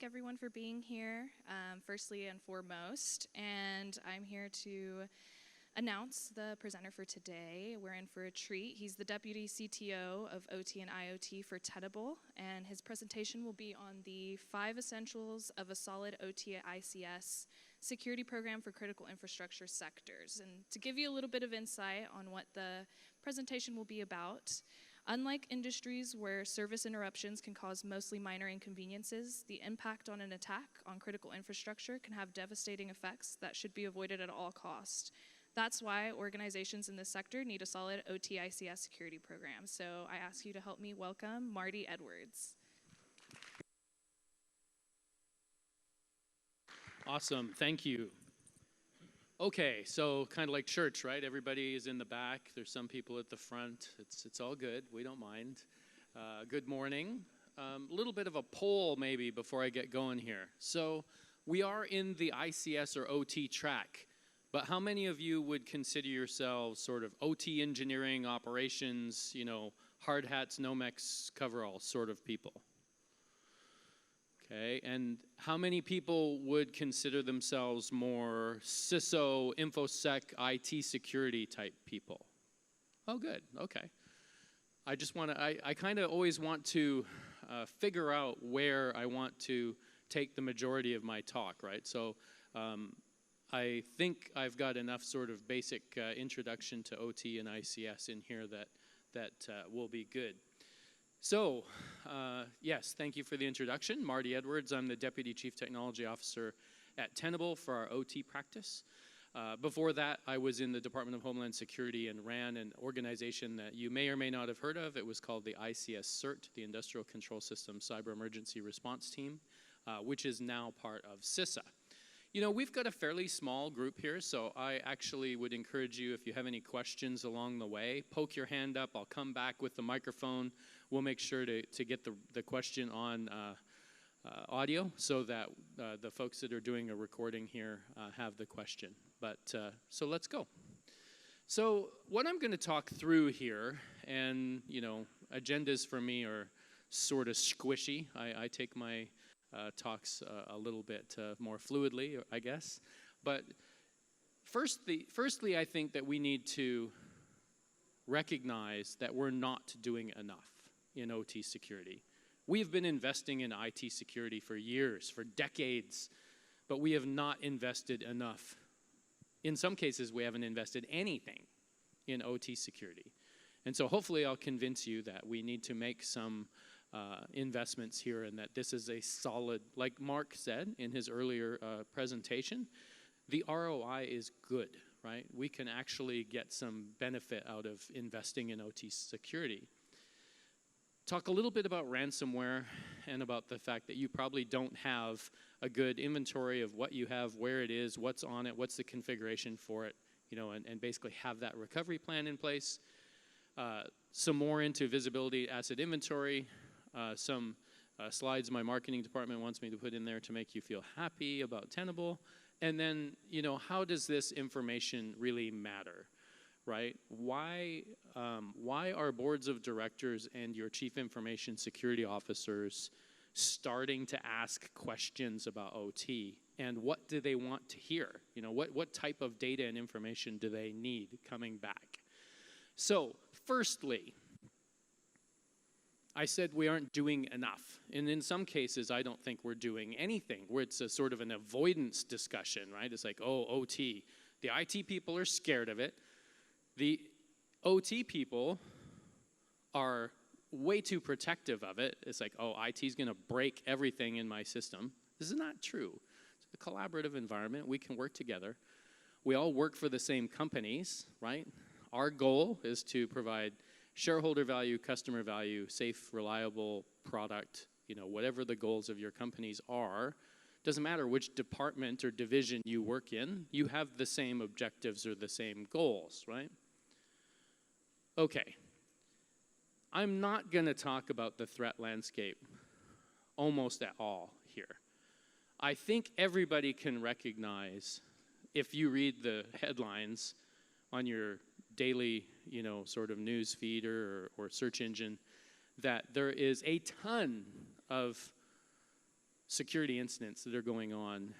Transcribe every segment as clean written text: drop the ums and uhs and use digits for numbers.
thank everyone for being here, firstly and foremost. And I'm here to announce the presenter for today. We're in for a treat. He's the Deputy CTO of OT and IoT for Tenable, and his presentation will be on the 5 essentials of a solid OT at ICS security program for critical infrastructure sectors. And to give you a little bit of insight on what the presentation will be about, unlike industries where service interruptions can cause mostly minor inconveniences, the impact on an attack on critical infrastructure can have devastating effects that should be avoided at all costs. That's why organizations in this sector need a solid OT-ICS security program. So I ask you to help me welcome Marty Edwards. Awesome, thank you. Okay, so kind of like church, right? Everybody is in the back. There's some people at the front. It's all good. We don't mind. Good morning. A little bit of a poll maybe before I get going here. So we are in the ICS or OT track, but how many of you would consider yourselves sort of OT engineering operations, you know, hard hats, Nomex coveralls sort of people? Okay, and how many people would consider themselves more CISO, InfoSec, IT security type people? Oh, good, okay. I just want to, I kind of always want to figure out where I want to take the majority of my talk, right? So I think I've got enough sort of basic introduction to OT and ICS in here that will be good. So, yes, thank you for the introduction. Marty Edwards, I'm the Deputy Chief Technology Officer at Tenable for our OT practice. Before that, I was in the Department of Homeland Security and ran an organization that you may or may not have heard of. It was called the ICS CERT, the Industrial Control System Cyber Emergency Response Team, which is now part of CISA. You know, we've got a fairly small group here, so I actually would encourage you, if you have any questions along the way, poke your hand up. I'll come back with the microphone. We'll make sure to get the question on audio so that the folks that are doing a recording here have the question. But so let's go. So what I'm going to talk through here, and you know, agendas for me are sort of squishy. I take my talks a little bit more fluidly, I guess. But firstly, I think that we need to recognize that we're not doing enough in OT security. We've been investing in IT security for years, for decades, but we have not invested enough. In some cases, we haven't invested anything in OT security. And so hopefully I'll convince you that we need to make some investments here and that this is a solid, like Mark said in his earlier presentation, the ROI is good, right? We can actually get some benefit out of investing in OT security. Talk a little bit about ransomware and about the fact that you probably don't have a good inventory of what you have, where it is, what's on it, what's the configuration for it, you know, and basically have that recovery plan in place. Some more into visibility asset inventory, some slides my marketing department wants me to put in there to make you feel happy about Tenable. And then, you know, how does this information really matter? Right? Why are boards of directors and your chief information security officers starting to ask questions about OT? And what do they want to hear? You know, what type of data and information do they need coming back? So, firstly, I said we aren't doing enough. And in some cases, I don't think we're doing anything, where it's a sort of an avoidance discussion, right? It's like, oh, OT. The IT people are scared of it. The OT people are way too protective of it. It's like, oh, IT's going to break everything in my system. This is not true. It's a collaborative environment. We can work together. We all work for the same companies, right? Our goal is to provide shareholder value, customer value, safe, reliable product, you know, whatever the goals of your companies are. Doesn't matter which department or division you work in, you have the same objectives or the same goals, right? Okay. I'm not going to talk about the threat landscape almost at all here. I think everybody can recognize, if you read the headlines on your daily, you know, sort of news feed or search engine, that there is a ton of security incidents that are going on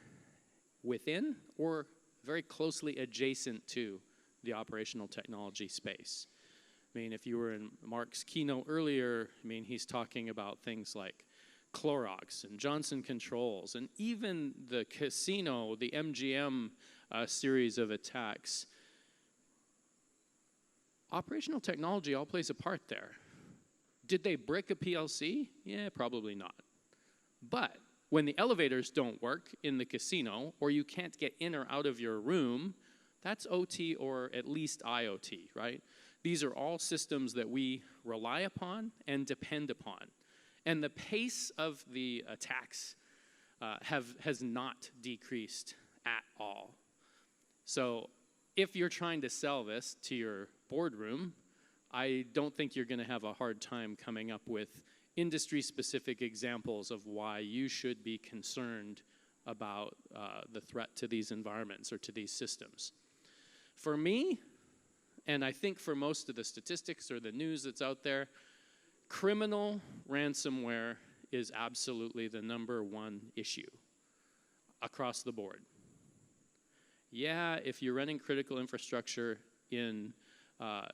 within or very closely adjacent to the operational technology space. I mean, if you were in Mark's keynote earlier, I mean, he's talking about things like Clorox and Johnson Controls, and even the casino, the MGM series of attacks. Operational technology all plays a part there. Did they brick a PLC? Yeah, probably not. But when the elevators don't work in the casino, or you can't get in or out of your room, that's OT or at least IoT, right? These are all systems that we rely upon and depend upon. And the pace of the attacks has not decreased at all. So if you're trying to sell this to your boardroom, I don't think you're going to have a hard time coming up with industry-specific examples of why you should be concerned about the threat to these environments or to these systems. For me, and I think for most of the statistics or the news that's out there, criminal ransomware is absolutely the #1 issue across the board. Yeah, if you're running critical infrastructure in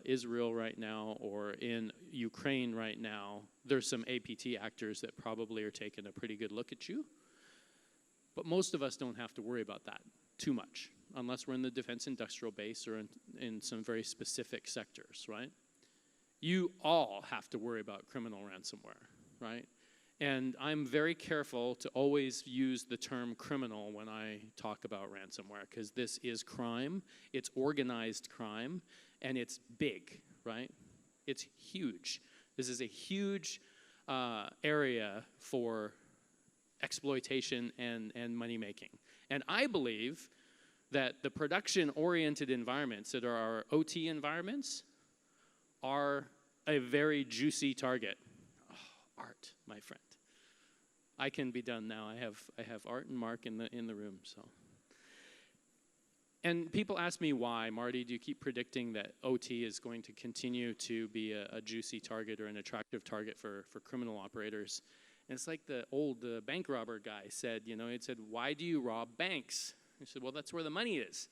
Israel right now or in Ukraine right now, there's some APT actors that probably are taking a pretty good look at you. But most of us don't have to worry about that too much, unless we're in the defense industrial base or in some very specific sectors, right? You all have to worry about criminal ransomware, right? And I'm very careful to always use the term criminal when I talk about ransomware, because this is crime, it's organized crime, and it's big, right? It's huge. This is a huge area for exploitation and money making. And I believe that the production-oriented environments that are our OT environments are a very juicy target. Oh, Art, my friend. I can be done now. I have Art and Mark in the room, so. And people ask me why, Marty, do you keep predicting that OT is going to continue to be a juicy target or an attractive target for criminal operators? And it's like the old bank robber guy said, he'd said, why do you rob banks? He said, well, that's where the money is.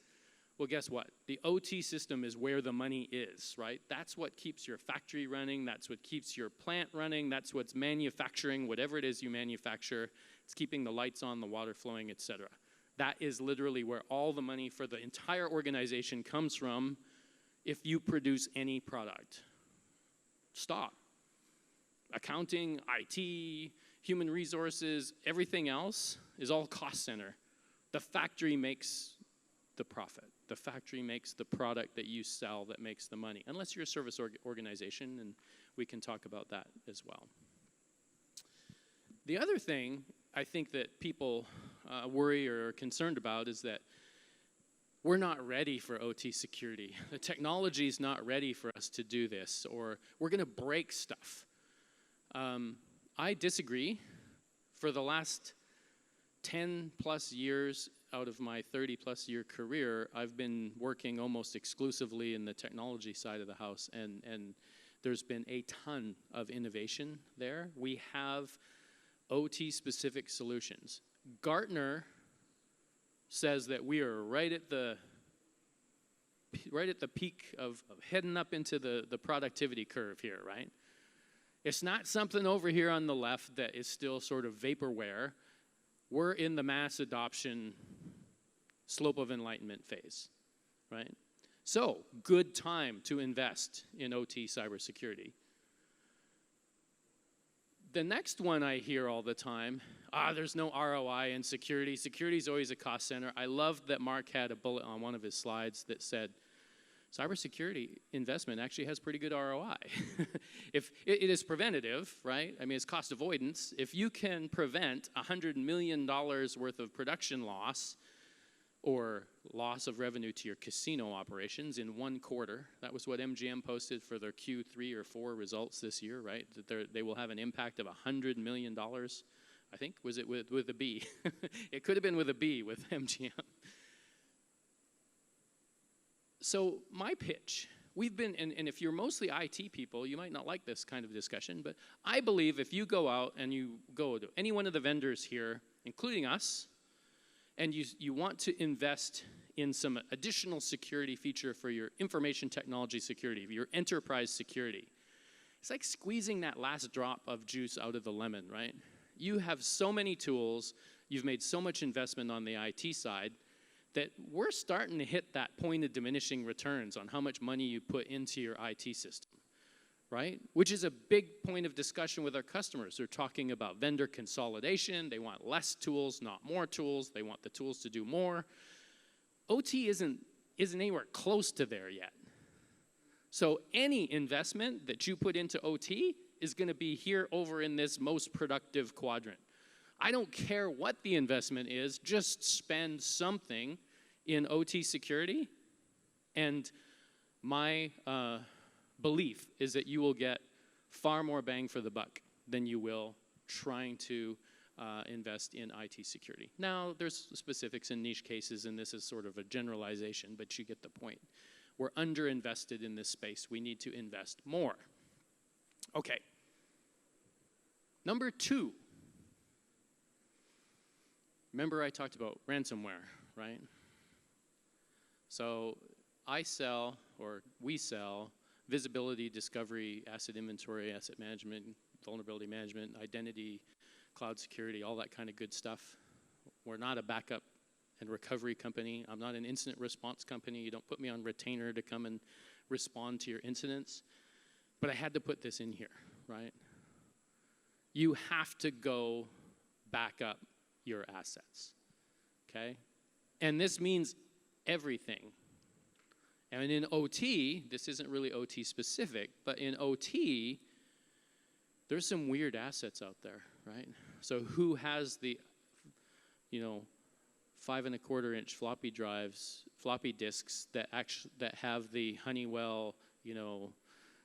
Well, guess what? The OT system is where the money is, right? That's what keeps your factory running. That's what keeps your plant running. That's what's manufacturing whatever it is you manufacture. It's keeping the lights on, the water flowing, etc. That is literally where all the money for the entire organization comes from if you produce any product. Stop. Accounting, IT, human resources, everything else is all cost center. The factory makes the profit. The factory makes the product that you sell that makes the money, unless you're a service organization, and we can talk about that as well. The other thing I think that people worry or are concerned about is that we're not ready for OT security. The technology is not ready for us to do this, or we're going to break stuff. I disagree. For the last 10 plus years out of my 30 plus year career, I've been working almost exclusively in the technology side of the house, and there's been a ton of innovation there. We have OT specific solutions. Gartner says that we are right at the peak of heading up into the productivity curve here, right? It's not something over here on the left that is still sort of vaporware. We're in the mass adoption slope of enlightenment phase, right? So, good time to invest in OT cybersecurity. The next one I hear all the time, there's no ROI in security. Security is always a cost center. I loved that Mark had a bullet on one of his slides that said, cybersecurity investment actually has pretty good ROI. If it is preventative, right? I mean, it's cost avoidance. If you can prevent $100 million worth of production loss or loss of revenue to your casino operations in 1 quarter, that was what MGM posted for their Q3 or 4 results this year, right? That they will have an impact of $100 million. I think, was it with a B? It could have been with a B with MGM. So my pitch, we've been, and if you're mostly IT people, you might not like this kind of discussion, but I believe if you go out and you go to any one of the vendors here including us, and you want to invest in some additional security feature for your information technology security, your enterprise security. It's like squeezing that last drop of juice out of the lemon, right? You have so many tools, you've made so much investment on the IT side, that we're starting to hit that point of diminishing returns on how much money you put into your IT system, right? Which is a big point of discussion with our customers. They're talking about vendor consolidation. They want less tools, not more tools. They want the tools to do more. OT isn't anywhere close to there yet. So any investment that you put into OT is going to be here over in this most productive quadrant. I don't care what the investment is, just spend something in OT security, and my belief is that you will get far more bang for the buck than you will trying to invest in IT security. Now, there's specifics in niche cases, and this is sort of a generalization, but you get the point. We're underinvested in this space. We need to invest more. Okay. Number 2. Remember I talked about ransomware, right? So I sell, or we sell, visibility, discovery, asset inventory, asset management, vulnerability management, identity, cloud security, all that kind of good stuff. We're not a backup and recovery company. I'm not an incident response company. You don't put me on retainer to come and respond to your incidents. But I had to put this in here, right? You have to go back up your assets, okay? And this means everything. And in OT, this isn't really OT specific, but in OT, there's some weird assets out there, right? So who has the, 5¼ inch floppy drives, floppy disks that have the Honeywell,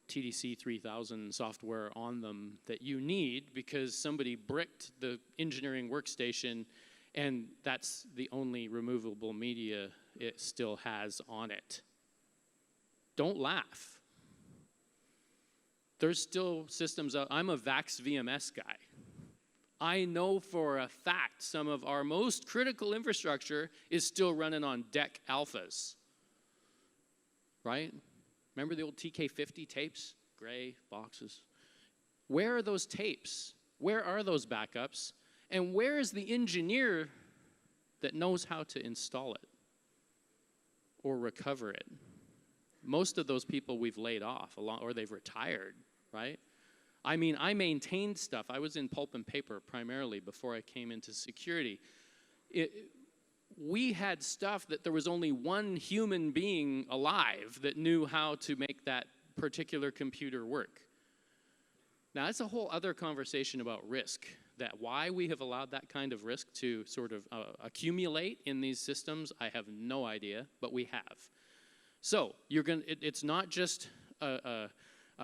TDC 3000 software on them that you need because somebody bricked the engineering workstation and that's the only removable media it still has on it. Don't laugh. There's still systems out. I'm a VAX VMS guy. I know for a fact some of our most critical infrastructure is still running on DEC alphas, right? Remember the old TK50 tapes? Gray boxes. Where are those tapes? Where are those backups? And where is the engineer that knows how to install it or recover it? Most of those people we've laid off, or they've retired, right? I mean, I maintained stuff. I was in pulp and paper primarily before I came into security. We had stuff that there was only one human being alive that knew how to make that particular computer work. Now, that's a whole other conversation about risk, that why we have allowed that kind of risk to sort of accumulate in these systems, I have no idea, but we have. So it's not just a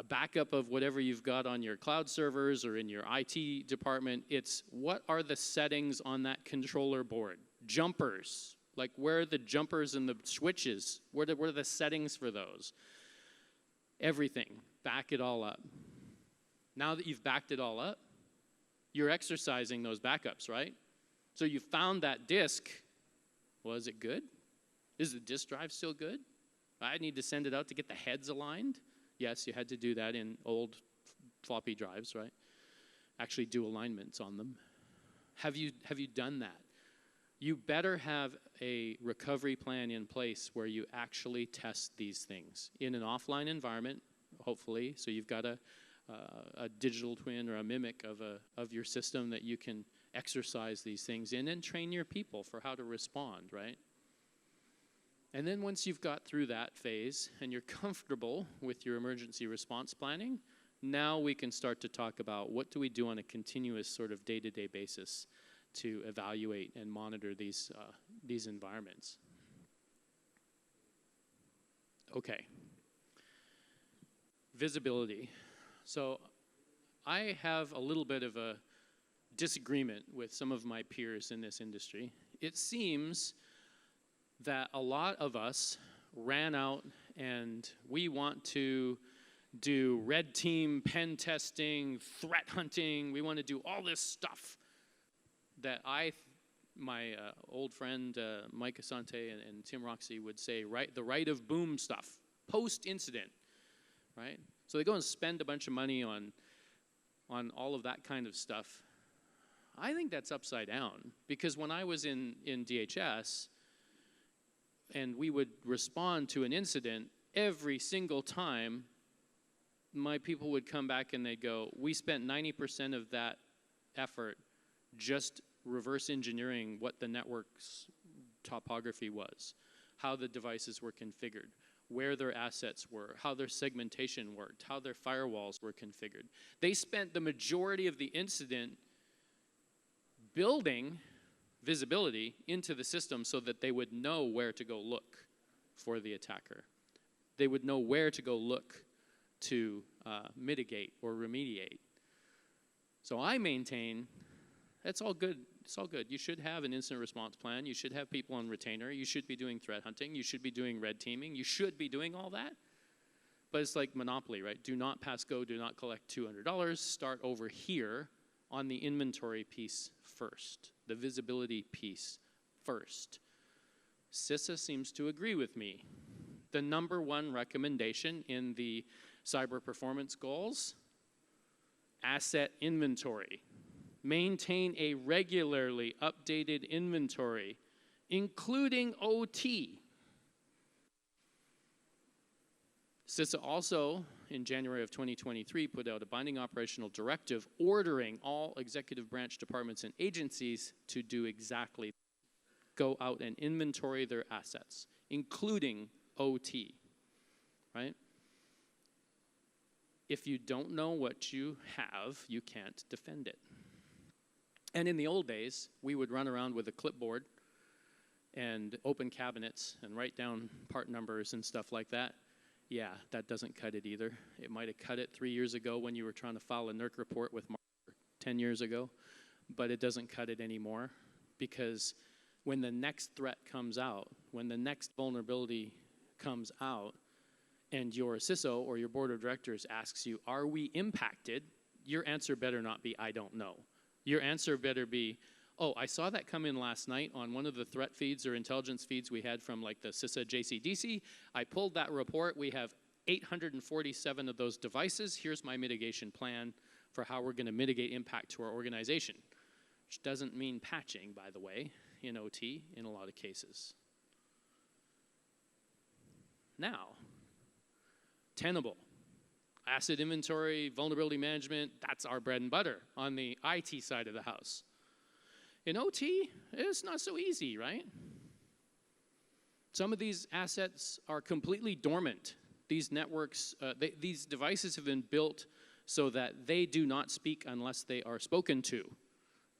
backup of whatever you've got on your cloud servers or in your IT department. It's what are the settings on that controller board? Jumpers, like where are the jumpers and the switches? What are the settings for those? Everything, back it all up. Now that you've backed it all up, you're exercising those backups, right? So you found that disk. Well, is it good? Is the disk drive still good? I need to send it out to get the heads aligned. Yes, you had to do that in old floppy drives, right? Actually do alignments on them. Have you done that? You better have a recovery plan in place where you actually test these things in an offline environment, hopefully. So you've got a digital twin or a mimic of your system that you can exercise these things in and train your people for how to respond, right? And then once you've got through that phase and you're comfortable with your emergency response planning, now we can start to talk about what do we do on a continuous sort of day-to-day basis to evaluate and monitor these environments. Okay. Visibility. So I have a little bit of a disagreement with some of my peers in this industry. It seems that a lot of us ran out and we want to do red team pen testing, threat hunting. We want to do all this stuff that I my old friend Mike Asante and Tim Roxy would say, the right of boom stuff, post-incident, right? So they go and spend a bunch of money on all of that kind of stuff. I think that's upside down, because when I was in DHS and we would respond to an incident, every single time my people would come back and they'd go, we spent 90% of that effort just reverse engineering what the network's topography was, how the devices were configured, where their assets were, how their segmentation worked, how their firewalls were configured. They spent the majority of the incident building visibility into the system so that they would know where to go look for the attacker. They would know where to go look to mitigate or remediate. So I maintain that's all good. It's all good. You should have an incident response plan. You should have people on retainer. You should be doing threat hunting. You should be doing red teaming. You should be doing all that. But it's like Monopoly, right? Do not pass go. Do not collect $200. Start over here on the inventory piece first, the visibility piece first. CISA seems to agree with me. The number one recommendation in the cyber performance goals, asset inventory. Maintain a regularly updated inventory, including OT. CISA also, in January of 2023, put out a binding operational directive ordering all executive branch departments and agencies to do exactly that. Go out and inventory their assets, including OT, right? If you don't know what you have, you can't defend it. And in the old days, we would run around with a clipboard and open cabinets and write down part numbers and stuff like that. Yeah, that doesn't cut it either. It might have cut it 3 years ago when you were trying to file a NERC report with Marty 10 years ago, but it doesn't cut it anymore, because when the next threat comes out, when the next vulnerability comes out, and your CISO or your board of directors asks you, are we impacted? Your answer better not be, I don't know. Your answer better be, oh, I saw that come in last night on one of the threat feeds or intelligence feeds we had from like the CISA JCDC. I pulled that report. We have 847 of those devices. Here's my mitigation plan for how we're going to mitigate impact to our organization, which doesn't mean patching, by the way, in OT in a lot of cases. Now, Tenable. Asset inventory, vulnerability management, that's our bread and butter on the IT side of the house. In OT, it's not so easy, right? Some of these assets are completely dormant. These networks, these devices have been built so that they do not speak unless they are spoken to.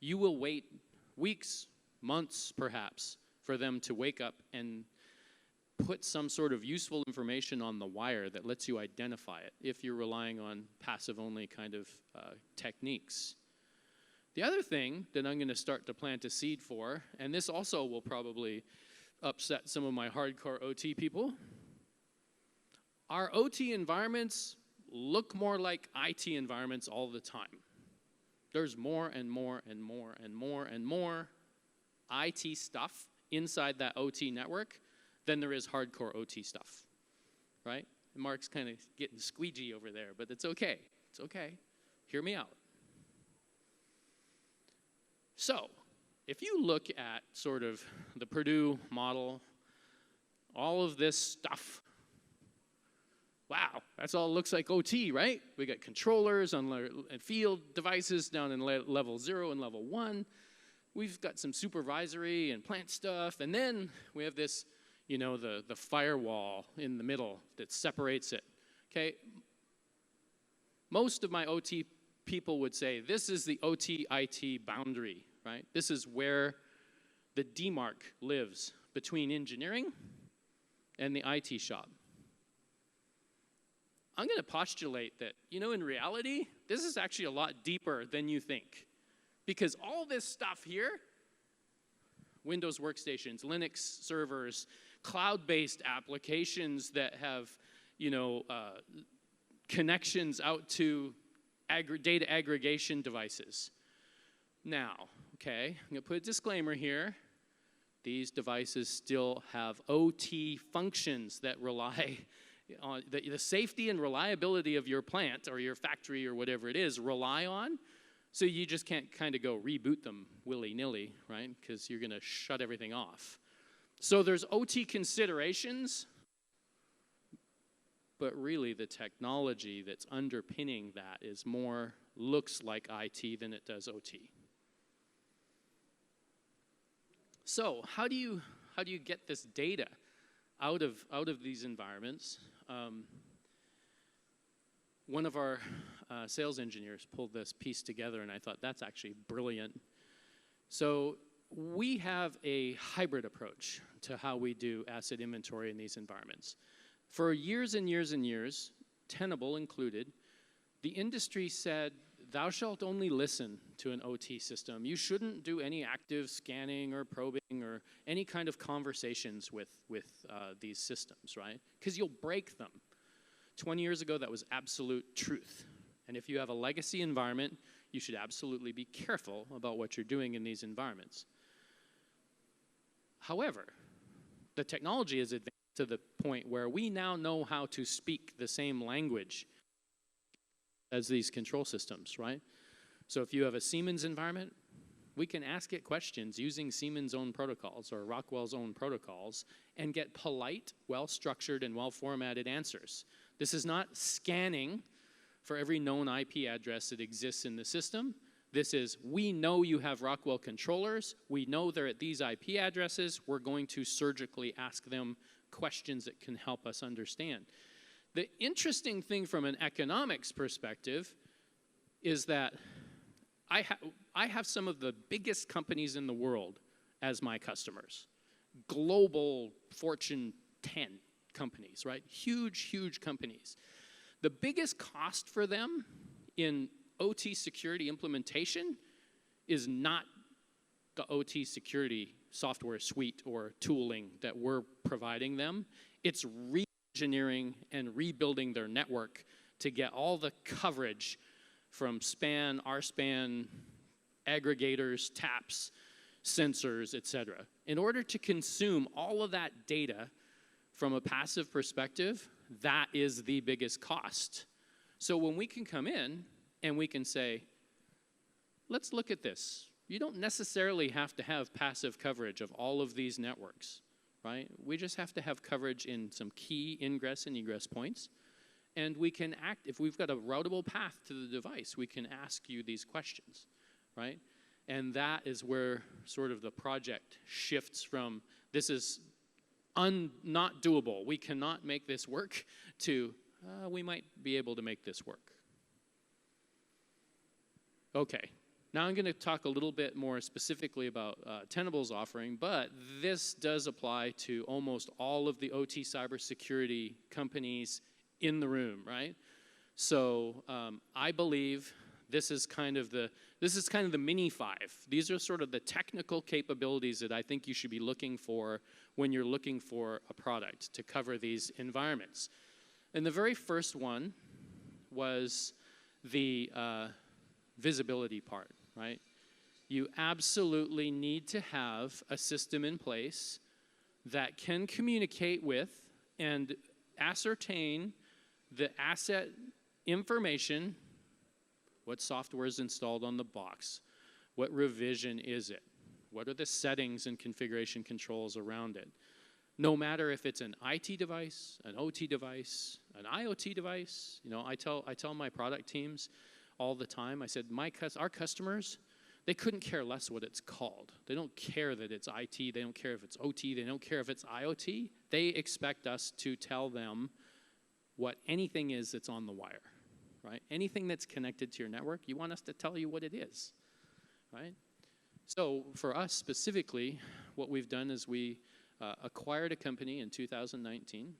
You will wait weeks, months perhaps, for them to wake up and put some sort of useful information on the wire that lets you identify it if you're relying on passive-only kind of techniques. The other thing that I'm going to start to plant a seed for, and this also will probably upset some of my hardcore OT people, our OT environments look more like IT environments all the time. There's more and more and more and more and more IT stuff inside that OT network than there is hardcore OT stuff, right? And Mark's kind of getting squeegee over there, but it's okay. It's okay. Hear me out. So, if you look at sort of the Purdue model, all of this stuff, wow, that's all looks like OT, right? We got controllers on field devices down in level 0 and level 1. We've got some supervisory and plant stuff, and then we have this, you know, the firewall in the middle that separates it, okay? Most of my OT people would say this is the OT-IT boundary, right? This is where the demarc lives between engineering and the IT shop. I'm going to postulate that, you know, in reality, this is actually a lot deeper than you think. Because all this stuff here, Windows workstations, Linux servers, cloud-based applications that have, you know, connections out to data aggregation devices. Now, okay, I'm going to put a disclaimer here. These devices still have OT functions that rely on the safety and reliability of your plant or your factory or whatever it is rely on. So you just can't kind of go reboot them willy-nilly, right? Because you're going to shut everything off. So there's OT considerations, but really the technology that's underpinning that is more looks like IT than it does OT. So how do you get this data out of these environments? One of our sales engineers pulled this piece together, and I thought that's actually brilliant. So we have a hybrid approach to how we do asset inventory in these environments. For years and years and years, Tenable included, the industry said, thou shalt only listen to an OT system. You shouldn't do any active scanning or probing or any kind of conversations with these systems, right? Because you'll break them. 20 years ago, that was absolute truth. And if you have a legacy environment, you should absolutely be careful about what you're doing in these environments. However, the technology is advanced to the point where we now know how to speak the same language as these control systems, right? So if you have a Siemens environment, we can ask it questions using Siemens' own protocols or Rockwell's own protocols and get polite, well-structured, and well-formatted answers. This is not scanning for every known IP address that exists in the system. This is, we know you have Rockwell controllers. We know they're at these IP addresses. We're going to surgically ask them questions that can help us understand. The interesting thing from an economics perspective is that I have some of the biggest companies in the world as my customers. Global Fortune 10 companies, right? Huge, huge companies. The biggest cost for them in OT security implementation is not the OT security software suite or tooling that we're providing them. It's re-engineering and rebuilding their network to get all the coverage from SPAN, RSPAN, aggregators, taps, sensors, etc. In order to consume all of that data from a passive perspective, that is the biggest cost. So when we can come in and we can say, let's look at this. You don't necessarily have to have passive coverage of all of these networks, right? We just have to have coverage in some key ingress and egress points. And we can act, if we've got a routable path to the device, we can ask you these questions, right? And that is where sort of the project shifts from, this is not doable, we cannot make this work, to we might be able to make this work. Okay, now I'm going to talk a little bit more specifically about Tenable's offering, but this does apply to almost all of the OT cybersecurity companies in the room, right? So I believe this is kind of the mini 5. These are sort of the technical capabilities that I think you should be looking for when you're looking for a product to cover these environments. And the very first one was the visibility part, right? You absolutely need to have a system in place that can communicate with and ascertain the asset information. What software is installed on the box? What revision is it? What are the settings and configuration controls around it? No matter if it's an IT device, an OT device, an IoT device, you know, I tell my product teams all the time, I said, our customers, they couldn't care less what it's called. They don't care that it's IT, they don't care if it's OT, they don't care if it's IoT. They expect us to tell them what anything is that's on the wire, right? Anything that's connected to your network, you want us to tell you what it is, right? So for us specifically, what we've done is we acquired a company in 2019.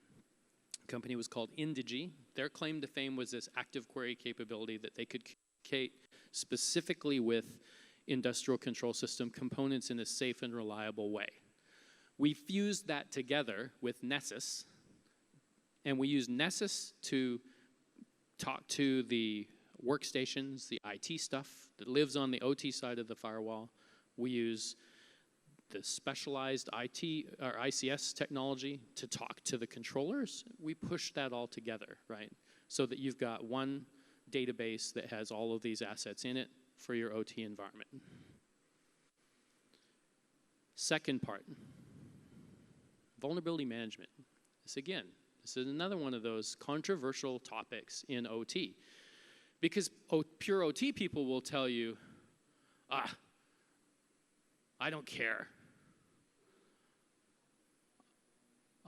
The company was called Indigi. Their claim to fame was this active query capability that they could communicate specifically with industrial control system components in a safe and reliable way. We fused that together with Nessus, and we used Nessus to talk to the workstations, the IT stuff that lives on the OT side of the firewall, We use the specialized IT or ICS technology to talk to the controllers. We push that all together, right? So that you've got one database that has all of these assets in it for your OT environment. Second part, vulnerability management. This is another one of those controversial topics in OT. Because pure OT people will tell you, I don't care.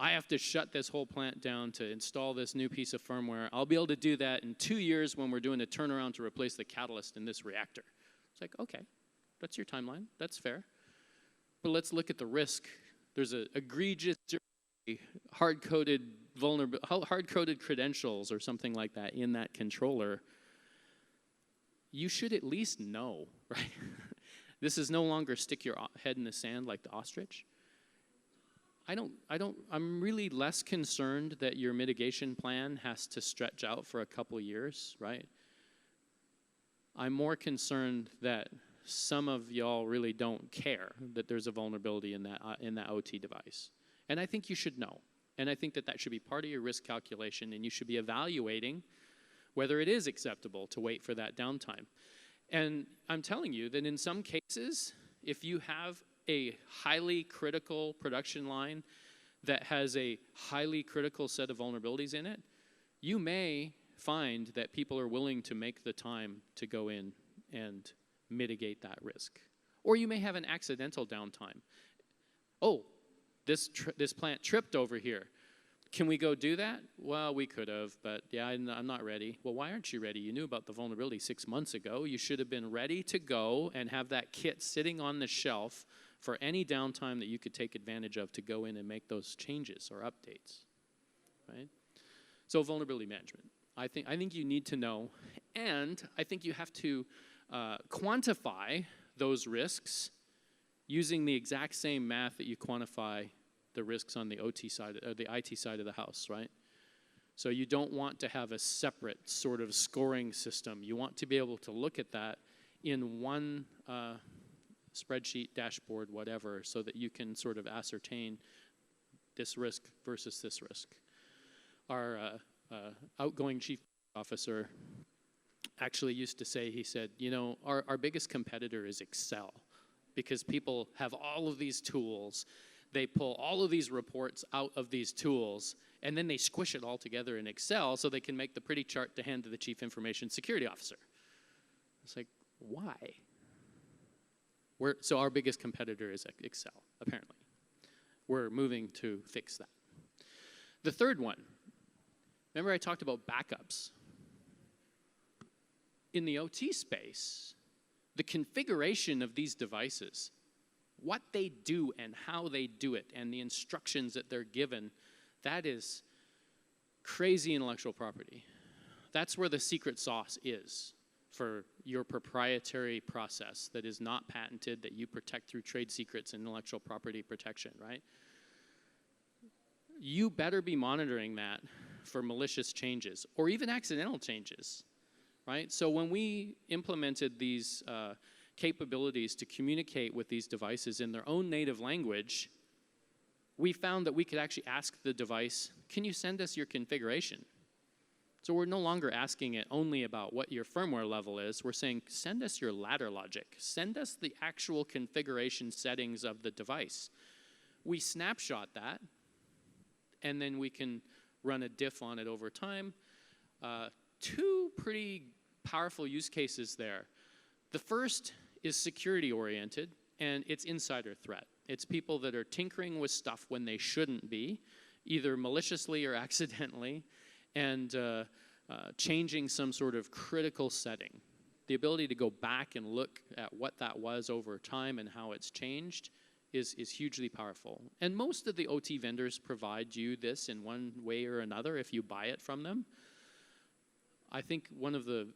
I have to shut this whole plant down to install this new piece of firmware. I'll be able to do that in 2 years when we're doing a turnaround to replace the catalyst in this reactor. It's like, okay, that's your timeline. That's fair. But let's look at the risk. There's an egregious, hard-coded credentials or something like that in that controller. You should at least know, right? This is no longer stick your head in the sand like the ostrich. I'm really less concerned that your mitigation plan has to stretch out for a couple years, right? I'm more concerned that some of y'all really don't care that there's a vulnerability in that OT device. And I think you should know. And I think that should be part of your risk calculation, and you should be evaluating whether it is acceptable to wait for that downtime. And I'm telling you that in some cases, if you have a highly critical production line that has a highly critical set of vulnerabilities in it, you may find that people are willing to make the time to go in and mitigate that risk. Or you may have an accidental downtime. Oh, this plant tripped over here. Can we go do that? Well, we could have, but yeah, I'm not ready. Well, why aren't you ready? You knew about the vulnerability 6 months ago. You should have been ready to go and have that kit sitting on the shelf for any downtime that you could take advantage of to go in and make those changes or updates, right? So vulnerability management. I think you need to know, and I think you have to quantify those risks using the exact same math that you quantify the risks on the OT side or the IT side of the house, right? So you don't want to have a separate sort of scoring system. You want to be able to look at that in one spreadsheet, dashboard, whatever, so that you can sort of ascertain this risk versus this risk. Our outgoing chief officer actually used to say, he said, you know, our biggest competitor is Excel, because people have all of these tools. They pull all of these reports out of these tools, and then they squish it all together in Excel so they can make the pretty chart to hand to the chief information security officer. It's like, why? So our biggest competitor is Excel, apparently. We're moving to fix that. The third one, remember I talked about backups. In the OT space, the configuration of these devices, what they do and how they do it, and the instructions that they're given, that is crazy intellectual property. That's where the secret sauce is for your proprietary process that is not patented, that you protect through trade secrets and intellectual property protection, right? You better be monitoring that for malicious changes or even accidental changes, right? So when we implemented these capabilities to communicate with these devices in their own native language, we found that we could actually ask the device, can you send us your configuration? So we're no longer asking it only about what your firmware level is. We're saying, send us your ladder logic. Send us the actual configuration settings of the device. We snapshot that, and then we can run a diff on it over time. Two pretty powerful use cases there. The first is security-oriented, and it's insider threat. It's people that are tinkering with stuff when they shouldn't be, either maliciously or accidentally, and changing some sort of critical setting. The ability to go back and look at what that was over time and how it's changed is hugely powerful. And most of the OT vendors provide you this in one way or another if you buy it from them. I think one of the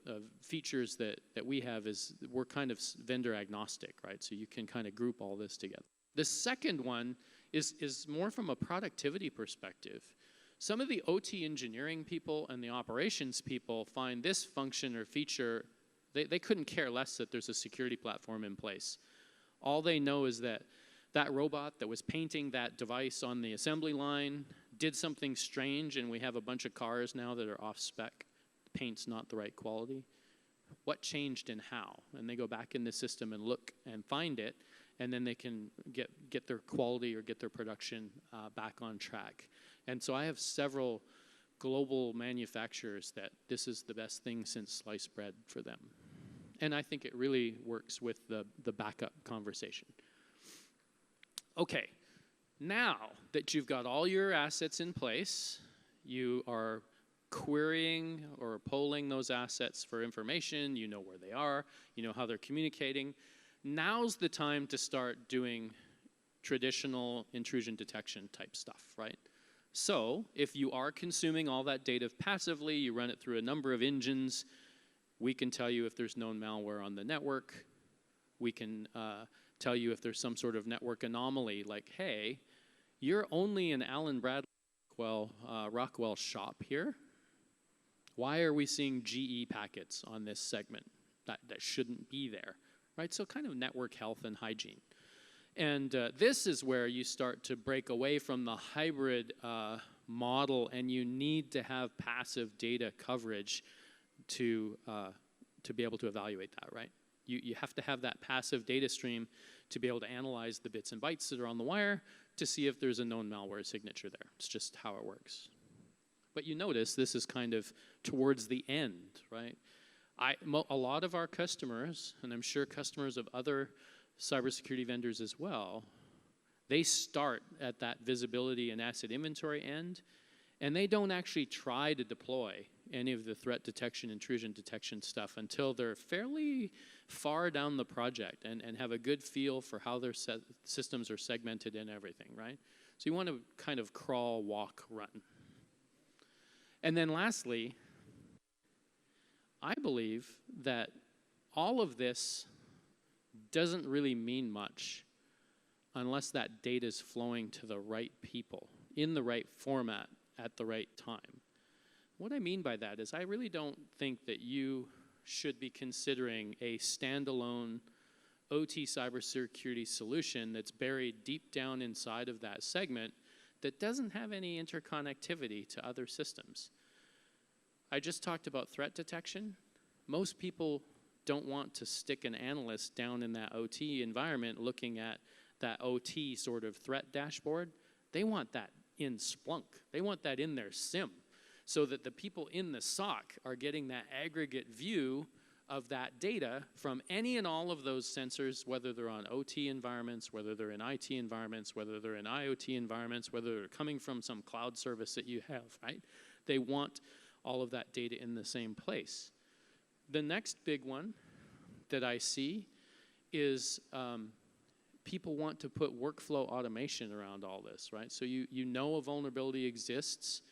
features that we have is we're kind of vendor agnostic, right? So you can kind of group all this together. The second one is more from a productivity perspective. Some of the OT engineering people and the operations people find this function or feature, they couldn't care less that there's a security platform in place. All they know is that that robot that was painting that device on the assembly line did something strange, and we have a bunch of cars now that are off spec. The paint's not the right quality. What changed and how? And they go back in the system and look and find it, and then they can get their quality or get their production back on track. And so I have several global manufacturers that this is the best thing since sliced bread for them. And I think it really works with the backup conversation. Okay, now that you've got all your assets in place, you are querying or polling those assets for information, you know where they are, you know how they're communicating. Now's the time to start doing traditional intrusion detection type stuff, right? So if you are consuming all that data passively, you run it through a number of engines, we can tell you if there's known malware on the network. We can tell you if there's some sort of network anomaly, like, hey, you're only in Allen Bradley Rockwell shop here. Why are we seeing GE packets on this segment? That shouldn't be there, right? So kind of network health and hygiene. And this is where you start to break away from the hybrid model, and you need to have passive data coverage to be able to evaluate that, right? You have to have that passive data stream to be able to analyze the bits and bytes that are on the wire to see if there's a known malware signature there. It's just how it works. But you notice this is kind of towards the end, right? A lot of our customers, and I'm sure customers of other cybersecurity vendors as well, they start at that visibility and asset inventory end, and they don't actually try to deploy any of the threat detection, intrusion detection stuff until they're fairly far down the project and have a good feel for how their systems are segmented and everything, right? So you want to kind of crawl, walk, run. And then lastly, I believe that all of this doesn't really mean much unless that data is flowing to the right people in the right format at the right time. What I mean by that is I really don't think that you should be considering a standalone OT cybersecurity solution that's buried deep down inside of that segment that doesn't have any interconnectivity to other systems. I just talked about threat detection. Most people don't want to stick an analyst down in that OT environment looking at that OT sort of threat dashboard. They want that in Splunk. They want that in their SIM so that the people in the SOC are getting that aggregate view of that data from any and all of those sensors, whether they're on OT environments, whether they're in IT environments, whether they're in IoT environments, whether they're coming from some cloud service that you have, right? They want all of that data in the same place. The next big one that I see is people want to put workflow automation around all this, right? So you know a vulnerability exists.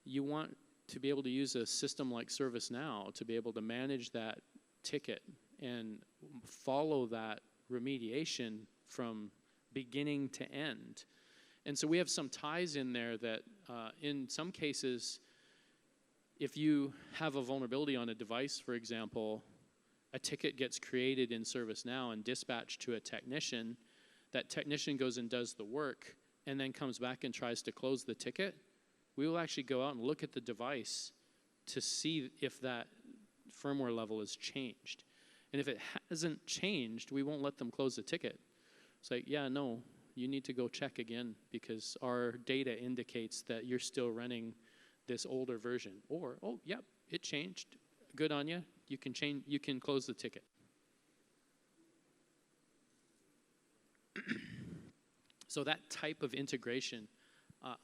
You want to be able to use a system like ServiceNow to be able to manage that ticket and follow that remediation from beginning to end. And so we have some ties in there that in some cases, if you have a vulnerability on a device, for example, a ticket gets created in ServiceNow and dispatched to a technician. That technician goes and does the work and then comes back and tries to close the ticket. We will actually go out and look at the device to see if that firmware level has changed. And if it hasn't changed, we won't let them close the ticket. It's like, yeah, no, you need to go check again because our data indicates that you're still running this older version. Or, oh, yep, it changed. Good on you. You can change. You can close the ticket. So that type of integration,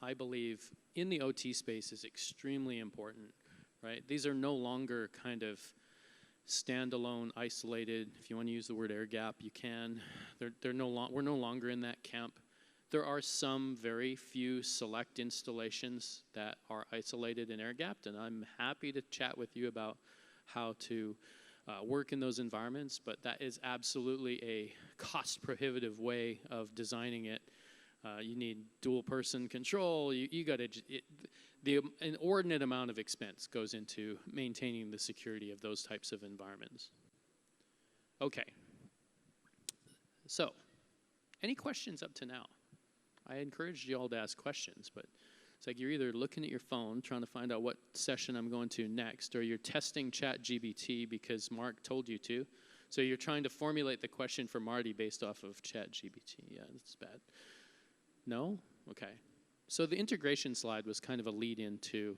I believe, in the OT space is extremely important, right? These are no longer kind of standalone, isolated. If you want to use the word air gap, you can. We're no longer in that camp. There are some very few select installations that are isolated and air gapped, and I'm happy to chat with you about how to work in those environments, but that is absolutely a cost-prohibitive way of designing it. You need dual-person control. You got to. The inordinate amount of expense goes into maintaining the security of those types of environments. Okay. So, any questions up to now? I encouraged you all to ask questions, but it's like you're either looking at your phone trying to find out what session I'm going to next, or you're testing ChatGPT because Mark told you to. So you're trying to formulate the question for Marty based off of ChatGPT. Yeah, that's bad. No? Okay. So the integration slide was kind of a lead into,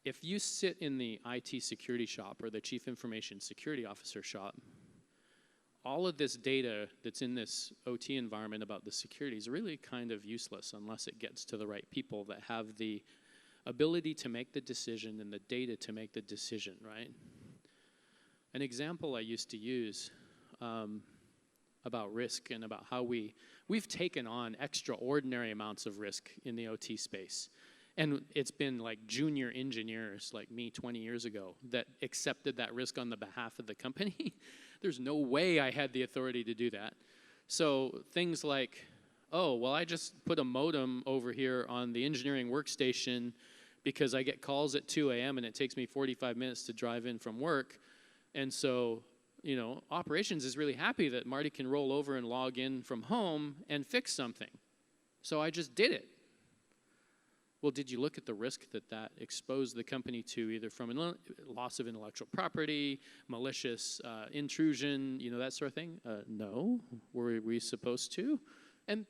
if you sit in the IT security shop or the Chief Information Security Officer shop, all of this data that's in this OT environment about the security is really kind of useless unless it gets to the right people that have the ability to make the decision and the data to make the decision, right? An example I used to use about risk and about how we've taken on extraordinary amounts of risk in the OT space. And it's been like junior engineers like me 20 years ago that accepted that risk on the behalf of the company. There's no way I had the authority to do that. So things like, oh, well, I just put a modem over here on the engineering workstation because I get calls at 2 a.m. and it takes me 45 minutes to drive in from work. And so, you know, operations is really happy that Marty can roll over and log in from home and fix something. So I just did it. Well, did you look at the risk that exposed the company to, either from loss of intellectual property, malicious intrusion, you know, that sort of thing? No. Were we supposed to? And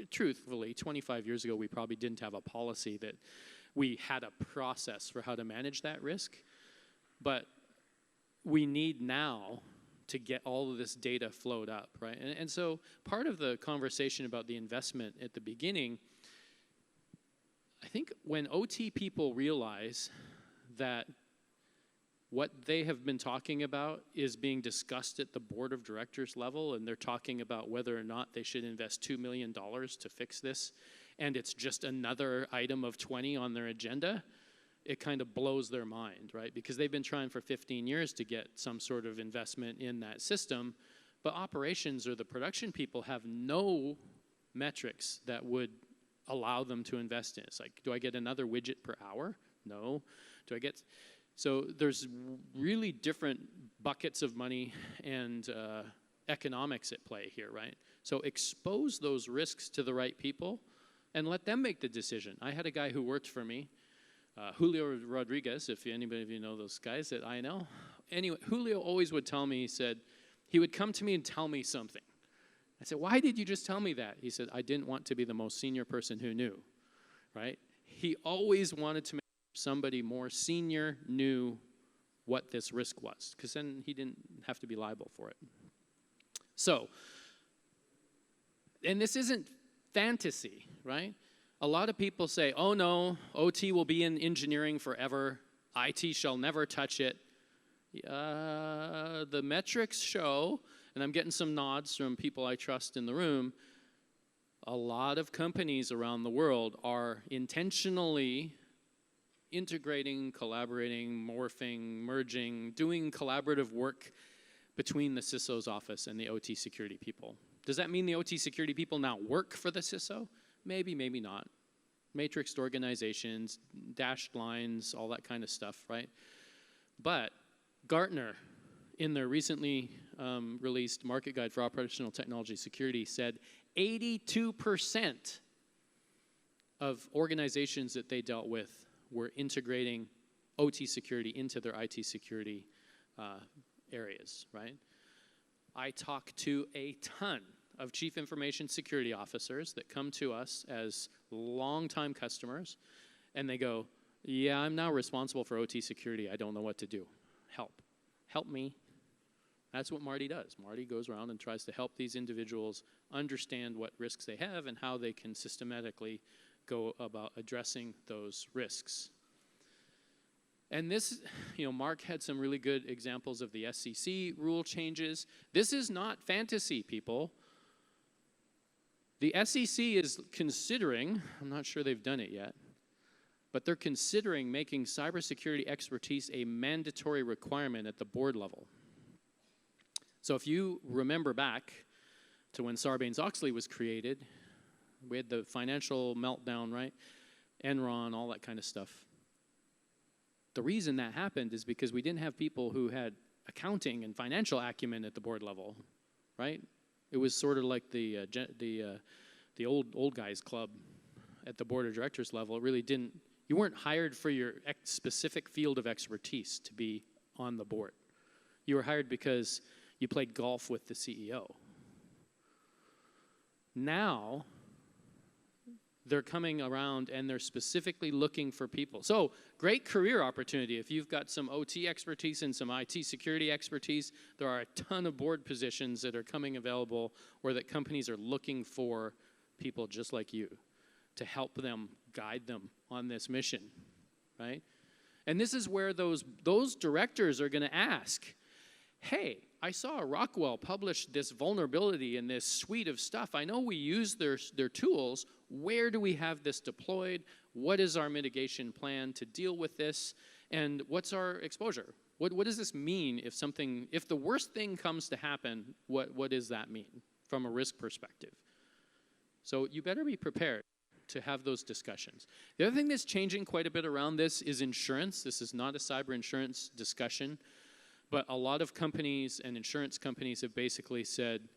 truthfully, 25 years ago, we probably didn't have a policy that we had a process for how to manage that risk. But we need now to get all of this data flowed up, right? And so part of the conversation about the investment at the beginning, I think when OT people realize that what they have been talking about is being discussed at the board of directors level, and they're talking about whether or not they should invest $2 million to fix this, and it's just another item of 20 on their agenda, it kind of blows their mind, right? Because they've been trying for 15 years to get some sort of investment in that system, but operations or the production people have no metrics that would allow them to invest in. It's like, do I get another widget per hour? No. Do I get... So there's really different buckets of money and economics at play here, right? So expose those risks to the right people and let them make the decision. I had a guy who worked for me, Julio Rodriguez, if anybody of you know those guys that I know. Anyway, Julio always would tell me, he would come to me and tell me something. I said, why did you just tell me that? He said, I didn't want to be the most senior person who knew, right? He always wanted to make sure somebody more senior knew what this risk was, because then he didn't have to be liable for it. So, and this isn't fantasy, right? A lot of people say, oh no, OT will be in engineering forever. IT shall never touch it. The metrics show, and I'm getting some nods from people I trust in the room, a lot of companies around the world are intentionally integrating, collaborating, morphing, merging, doing collaborative work between the CISO's office and the OT security people. Does that mean the OT security people now work for the CISO? Maybe, maybe not. Matrixed organizations, dashed lines, all that kind of stuff, right? But Gartner, in their recently released Market Guide for Operational Technology Security, said 82% of organizations that they dealt with were integrating OT security into their IT security areas, right? I talk to a ton of chief information security officers that come to us as longtime customers, and they go, yeah, I'm now responsible for OT security. I don't know what to do. Help me. That's what Marty does. Marty goes around and tries to help these individuals understand what risks they have and how they can systematically go about addressing those risks. And this, Mark had some really good examples of the SEC rule changes. This is not fantasy, people. The SEC is considering, I'm not sure they've done it yet, but they're considering making cybersecurity expertise a mandatory requirement at the board level. So if you remember back to when Sarbanes-Oxley was created, we had the financial meltdown, right? Enron, all that kind of stuff. The reason that happened is because we didn't have people who had accounting and financial acumen at the board level, right? It was sort of like the old guys club at the board of directors level. It really didn't. You weren't hired for your specific field of expertise to be on the board. You were hired because you played golf with the CEO. Now, they're coming around and they're specifically looking for people. So, great career opportunity. If you've got some OT expertise and some IT security expertise, there are a ton of board positions that are coming available or that companies are looking for people just like you to help them, guide them on this mission, right? And this is where those directors are going to ask, hey, I saw Rockwell publish this vulnerability in this suite of stuff. I know we use their tools. Where do we have this deployed? What is our mitigation plan to deal with this? And what's our exposure? What does this mean if the worst thing comes to happen, what does that mean from a risk perspective? So you better be prepared to have those discussions. The other thing that's changing quite a bit around this is insurance. This is not a cyber insurance discussion, but a lot of companies and insurance companies have basically said,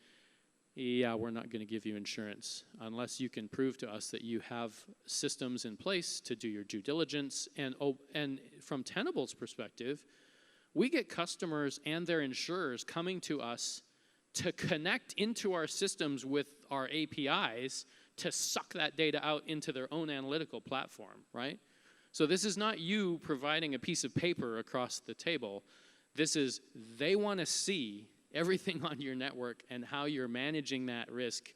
yeah, we're not going to give you insurance unless you can prove to us that you have systems in place to do your due diligence. And from Tenable's perspective, we get customers and their insurers coming to us to connect into our systems with our APIs to suck that data out into their own analytical platform, right? So this is not you providing a piece of paper across the table. This is, they want to see everything on your network and how you're managing that risk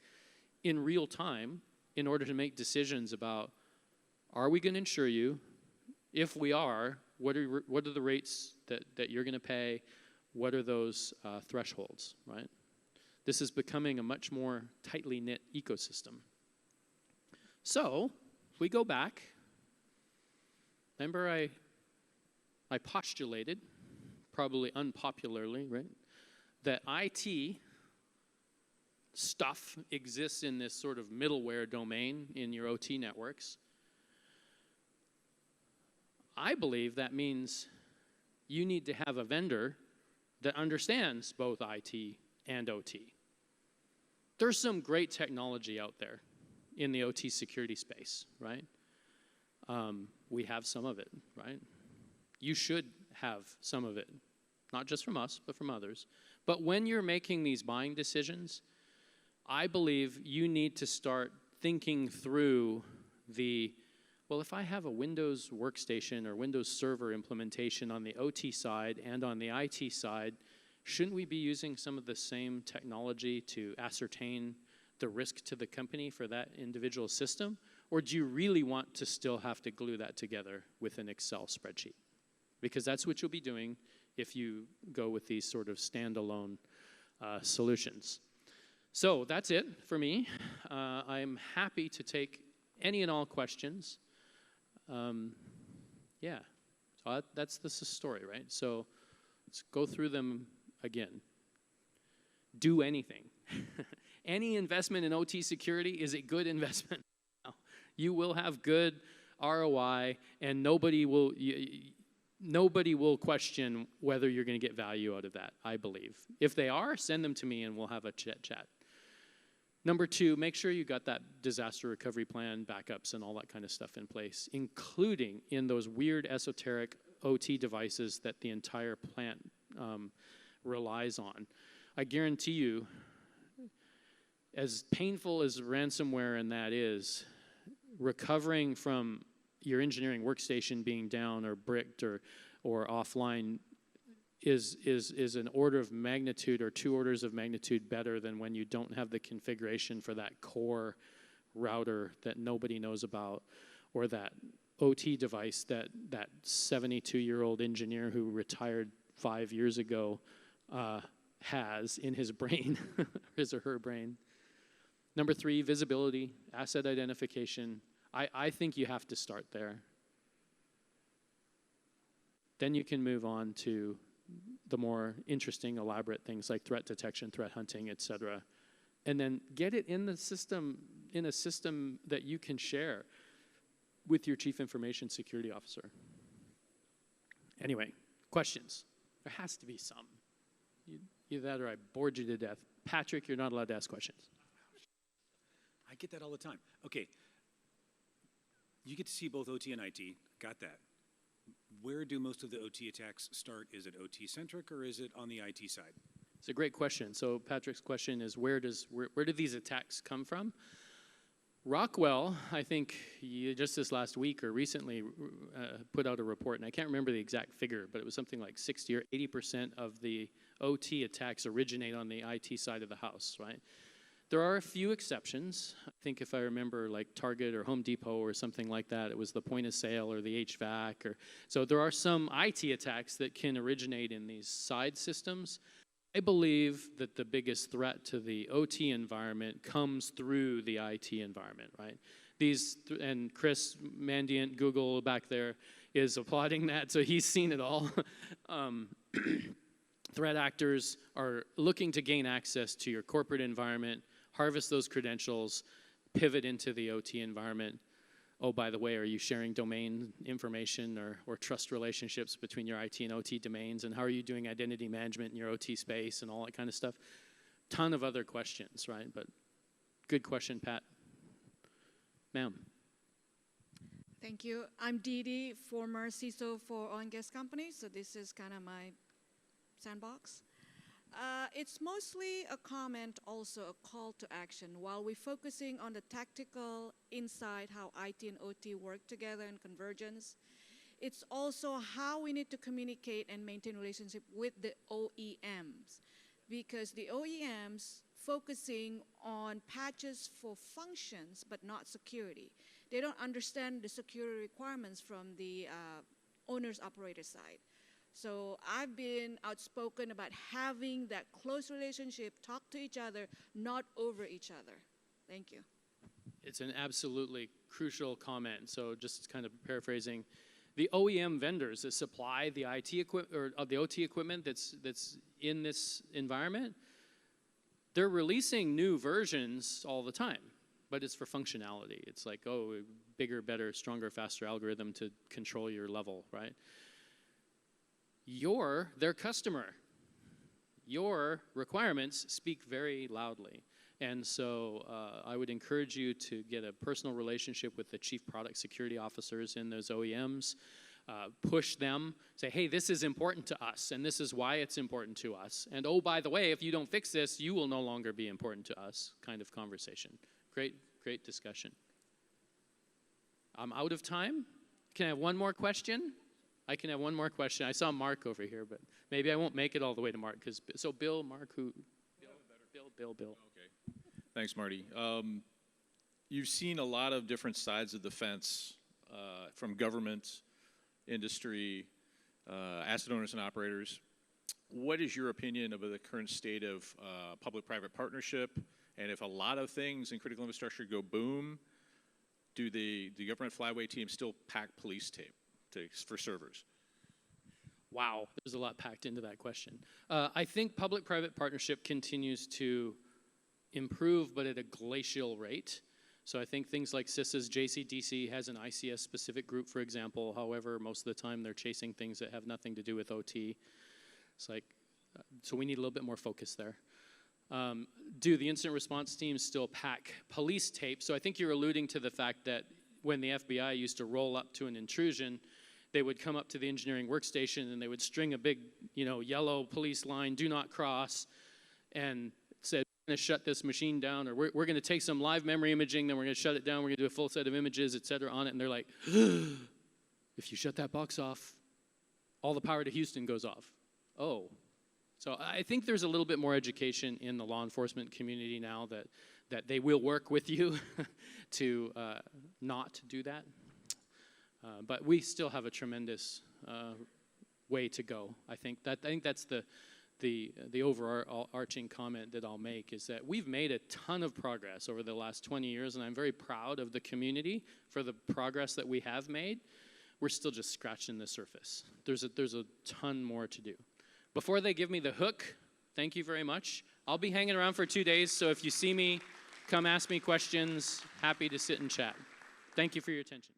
in real time in order to make decisions about, are we going to insure you? If we are, what are the rates that you're going to pay? What are those thresholds, right? This is becoming a much more tightly knit ecosystem. So, if we go back, remember I postulated, probably unpopularly, right, that IT stuff exists in this sort of middleware domain in your OT networks. I believe that means you need to have a vendor that understands both IT and OT. There's some great technology out there in the OT security space, right? We have some of it, right? You should have some of it, not just from us, but from others. But when you're making these buying decisions, I believe you need to start thinking through well, if I have a Windows workstation or Windows Server implementation on the OT side and on the IT side, shouldn't we be using some of the same technology to ascertain the risk to the company for that individual system? Or do you really want to still have to glue that together with an Excel spreadsheet? Because that's what you'll be doing if you go with these sort of standalone solutions. So that's it for me. I'm happy to take any and all questions. Yeah, so that's the story, right? So let's go through them again. Do anything. Any investment in OT security is a good investment. You will have good ROI, and nobody will question whether you're going to get value out of that, I believe. If they are, send them to me and we'll have a chat. Number 2, make sure you got that disaster recovery plan, backups, and all that kind of stuff in place, including in those weird esoteric OT devices that the entire plant relies on. I guarantee you, as painful as ransomware and that is, recovering from your engineering workstation being down or bricked or offline is an order of magnitude or 2 orders of magnitude better than when you don't have the configuration for that core router that nobody knows about, or that OT device that 72-year-old engineer who retired 5 years ago has in his brain, his or her brain. Number 3, visibility, asset identification. I think you have to start there. Then you can move on to the more interesting, elaborate things like threat detection, threat hunting, etc. And then get it in the system, in a system that you can share with your chief information security officer. Anyway, questions? There has to be some. Either that or I bored you to death. Patrick, you're not allowed to ask questions. I get that all the time. Okay. You get to see both OT and IT. Got that. Where do most of the OT attacks start? Is it OT-centric or is it on the IT side? It's a great question. So Patrick's question is, where do these attacks come from? Rockwell, I think just this last week or recently put out a report, and I can't remember the exact figure, but it was something like 60 or 80% of the OT attacks originate on the IT side of the house, right? There are a few exceptions. I think if I remember like Target or Home Depot or something like that, it was the point of sale or the HVAC. So there are some IT attacks that can originate in these side systems. I believe that the biggest threat to the OT environment comes through the IT environment, right? And Chris Mandiant, Google back there, is applauding that, so he's seen it all. Threat actors are looking to gain access to your corporate environment, harvest those credentials, pivot into the OT environment. Oh, by the way, are you sharing domain information or trust relationships between your IT and OT domains? And how are you doing identity management in your OT space and all that kind of stuff? Ton of other questions, right? But good question, Pat. Ma'am. Thank you. I'm Dee Dee, former CISO for oil and gas companies, so this is kind of my sandbox. It's mostly a comment, also a call to action. While we're focusing on the tactical inside how IT and OT work together and convergence, it's also how we need to communicate and maintain relationship with the OEMs. Because the OEMs focusing on patches for functions but not security. They don't understand the security requirements from the owner's operator side. So I've been outspoken about having that close relationship, talk to each other, not over each other. Thank you. It's an absolutely crucial comment. So just kind of paraphrasing, the OEM vendors that supply the IT equipment or the OT equipment that's in this environment, they're releasing new versions all the time, but it's for functionality. It's like, oh, bigger, better, stronger, faster algorithm to control your level, right? You're their customer. Your requirements speak very loudly. And so I would encourage you to get a personal relationship with the chief product security officers in those OEMs. Push them, say, hey, this is important to us, and this is why it's important to us. And oh, by the way, if you don't fix this, you will no longer be important to us, kind of conversation. Great, great discussion. I'm out of time. Can I have one more question? I can have one more question. I saw Mark over here, but maybe I won't make it all the way to Mark. So Bill, Mark, who? Bill. Okay. Thanks, Marty. You've seen a lot of different sides of the fence from government, industry, asset owners and operators. What is your opinion of the current state of public-private partnership? And if a lot of things in critical infrastructure go boom, do the government flyway team still pack police tape for servers? Wow, there's a lot packed into that question. I think public-private partnership continues to improve, but at a glacial rate. So I think things like CISA's JCDC has an ICS specific group, for example. However, most of the time they're chasing things that have nothing to do with OT. It's like, so we need a little bit more focus there. Do the incident response teams still pack police tape? So I think you're alluding to the fact that when the FBI used to roll up to an intrusion, they would come up to the engineering workstation and they would string a big, yellow police line, do not cross, and said, we're going to shut this machine down, or we're going to take some live memory imaging, then we're going to shut it down, we're going to do a full set of images, et cetera, on it. And they're like, if you shut that box off, all the power to Houston goes off. Oh. So I think there's a little bit more education in the law enforcement community now that they will work with you to not do that. But we still have a tremendous way to go. I think that's the overarching comment that I'll make, is that we've made a ton of progress over the last 20 years, and I'm very proud of the community for the progress that we have made. We're still just scratching the surface. There's a ton more to do. Before they give me the hook, thank you very much. I'll be hanging around for 2 days, so if you see me, come ask me questions. Happy to sit and chat. Thank you for your attention.